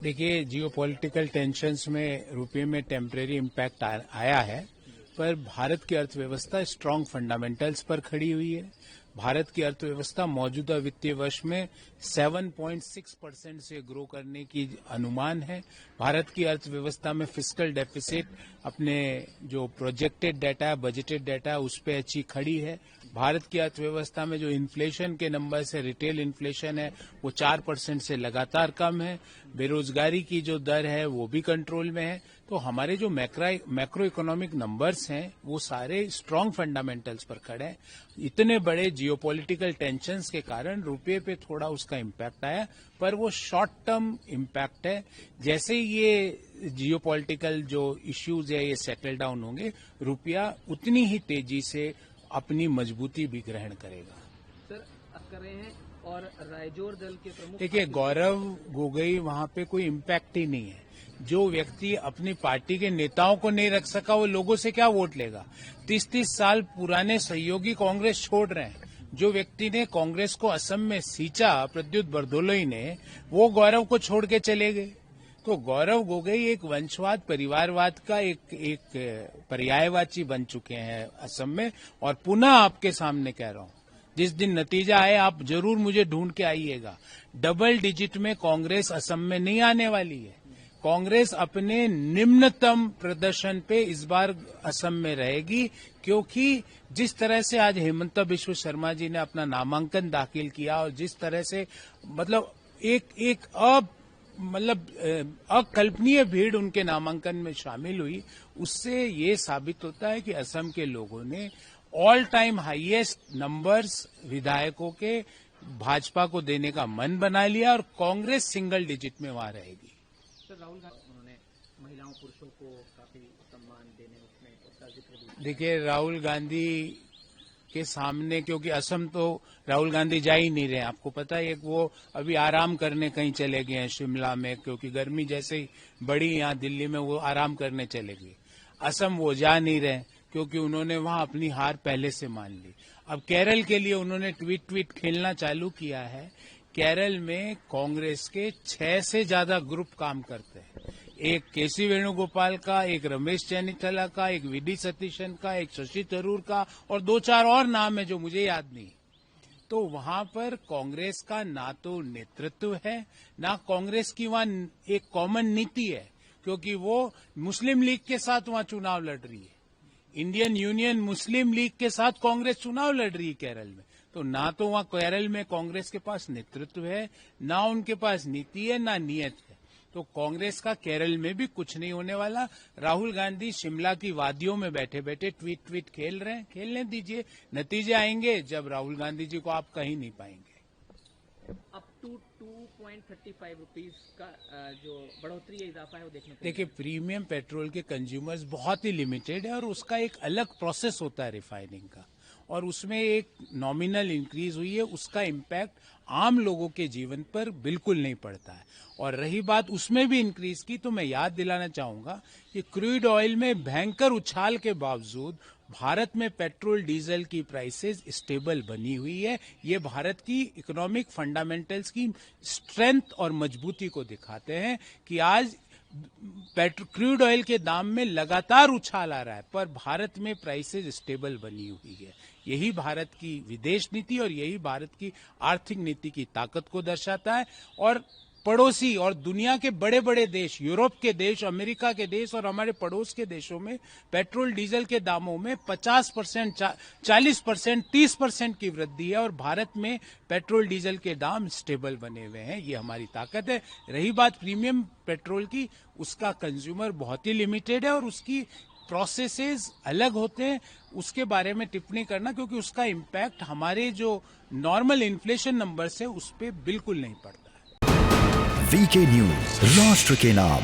देखिए, geopolitical tensions में रुपये में टेम्परेरी इम्पैक्ट आया है, पर भारत की अर्थव्यवस्था स्ट्रांग फंडामेंटल्स पर खड़ी हुई है। भारत की अर्थव्यवस्था मौजूदा वित्तीय वर्ष में 7.6% से ग्रो करने की अनुमान है। भारत की अर्थव्यवस्था में फिस्कल डेफिसिट अपने जो प्रोजेक्टेड डाटा है, बजटेड डाटा है, उस पर अच्छी खड़ी है। भारत की अर्थव्यवस्था में जो इन्फ्लेशन के नंबर्स है, रिटेल इन्फ्लेशन है, वो 4% से लगातार कम है। बेरोजगारी की जो दर है वो भी कंट्रोल में है। तो हमारे जो मैक्रो इकोनॉमिक नंबर्स हैं वो सारे स्ट्रांग फंडामेंटल्स पर खड़े हैं। इतने बड़े जियोपॉलिटिकल टेंशन्स के कारण रुपये पे थोड़ा उसका इम्पैक्ट आया, पर वो शॉर्ट टर्म इम्पैक्ट है। जैसे ये जियोपॉलिटिकल जो इश्यूज है ये सेटल डाउन होंगे, रुपया उतनी ही तेजी से अपनी मजबूती भी ग्रहण करेगा। सर, कर रहे हैं और रायजोर दल के प्रमुख देखिए, गौरव गोगोई वहां पे कोई इम्पैक्ट ही नहीं है। जो व्यक्ति अपनी पार्टी के नेताओं को नहीं रख सका वो लोगों से क्या वोट लेगा। 30-30 साल पुराने सहयोगी कांग्रेस छोड़ रहे हैं। जो व्यक्ति ने कांग्रेस को असम में सींचा, प्रद्युत बरदोलोई ने, वो गौरव को छोड़ के चले गए। तो गौरव गोगोई एक वंशवाद, परिवारवाद का एक पर्यायवाची बन चुके हैं असम में। और पुनः आपके सामने कह रहा हूं, जिस दिन नतीजा आए आप जरूर मुझे ढूंढ के आइएगा। डबल डिजिट में कांग्रेस असम में नहीं आने वाली है। कांग्रेस अपने निम्नतम प्रदर्शन पे इस बार असम में रहेगी, क्योंकि जिस तरह से आज हेमंत बिश्व शर्मा जी ने अपना नामांकन दाखिल किया और जिस तरह से मतलब एक अकल्पनीय भीड़ उनके नामांकन में शामिल हुई, उससे ये साबित होता है कि असम के लोगों ने ऑल टाइम हाईएस्ट नंबर्स विधायकों के भाजपा को देने का मन बना लिया और कांग्रेस सिंगल डिजिट में वहां रहेगी। सर, राहुल गांधी उन्होंने महिलाओं पुरुषों को काफी सम्मान देने उसमें उसका जिक्र भी। देखिए, राहुल गांधी के सामने, क्योंकि असम तो राहुल गांधी जा ही नहीं रहे, आपको पता है। वो अभी आराम करने कहीं चले गए हैं शिमला में, क्योंकि गर्मी जैसे ही बढ़ी यहाँ दिल्ली में, वो आराम करने चले गए। असम वो जा नहीं रहे क्योंकि उन्होंने वहां अपनी हार पहले से मान ली। अब केरल के लिए उन्होंने ट्वीट खेलना चालू किया है। केरल में कांग्रेस के 6 से ज्यादा ग्रुप काम करते हैं। एक केसी वेणुगोपाल का, एक रमेश चेन्निथला का, एक वीडी सतीशन का, एक शशि थरूर का, और 2-4 और नाम है जो मुझे याद नहीं। तो वहां पर कांग्रेस का ना तो नेतृत्व है, ना कांग्रेस की वहां एक कॉमन नीति है, क्योंकि वो मुस्लिम लीग के साथ वहां चुनाव लड़ रही है। इंडियन यूनियन मुस्लिम लीग के साथ कांग्रेस चुनाव लड़ रही है केरल में। तो ना तो वहां केरल में कांग्रेस के पास नेतृत्व है, ना उनके पास नीति है, ना नियत है। तो कांग्रेस का केरल में भी कुछ नहीं होने वाला। राहुल गांधी शिमला की वादियों में बैठे बैठे ट्वीट खेल रहे हैं, खेलने दीजिए। नतीजे आएंगे जब राहुल गांधी जी को आप कहीं नहीं पाएंगे। अप टू 2.35 रुपीज का जो बढ़ोतरी या इजाफा है वो देखने को। देखिए, प्रीमियम पेट्रोल के कंज्यूमर्स बहुत ही लिमिटेड है और उसका एक अलग प्रोसेस होता है रिफाइनिंग का, और उसमें एक नॉमिनल इंक्रीज हुई है। उसका इम्पैक्ट आम लोगों के जीवन पर बिल्कुल नहीं पड़ता है। और रही बात उसमें भी इंक्रीज की, तो मैं याद दिलाना चाहूंगा कि क्रूड ऑयल में भयंकर उछाल के बावजूद भारत में पेट्रोल डीजल की प्राइसेस स्टेबल बनी हुई है। ये भारत की इकोनॉमिक फंडामेंटल्स की स्ट्रेंथ और मजबूती को दिखाते हैं कि आज क्रूड ऑयल के दाम में लगातार उछाल आ रहा है, पर भारत में प्राइसेस स्टेबल बनी हुई है। यही भारत की विदेश नीति और यही भारत की आर्थिक नीति की ताकत को दर्शाता है। और पड़ोसी और दुनिया के बड़े बड़े देश, यूरोप के देश, अमेरिका के देश और हमारे पड़ोस के देशों में पेट्रोल डीजल के दामों में 50%, 40%, 30% की वृद्धि है, और भारत में पेट्रोल डीजल के दाम स्टेबल बने हुए हैं। ये हमारी ताकत है। रही बात प्रीमियम पेट्रोल की, उसका कंज्यूमर बहुत ही लिमिटेड है और उसकी प्रोसेसेस अलग होते हैं। उसके बारे में टिप्पणी करना, क्योंकि उसका इम्पैक्ट हमारे जो नॉर्मल इन्फ्लेशन नंबर से उस पर बिल्कुल नहीं पड़ता। वीके न्यूज, राष्ट्र के नाम।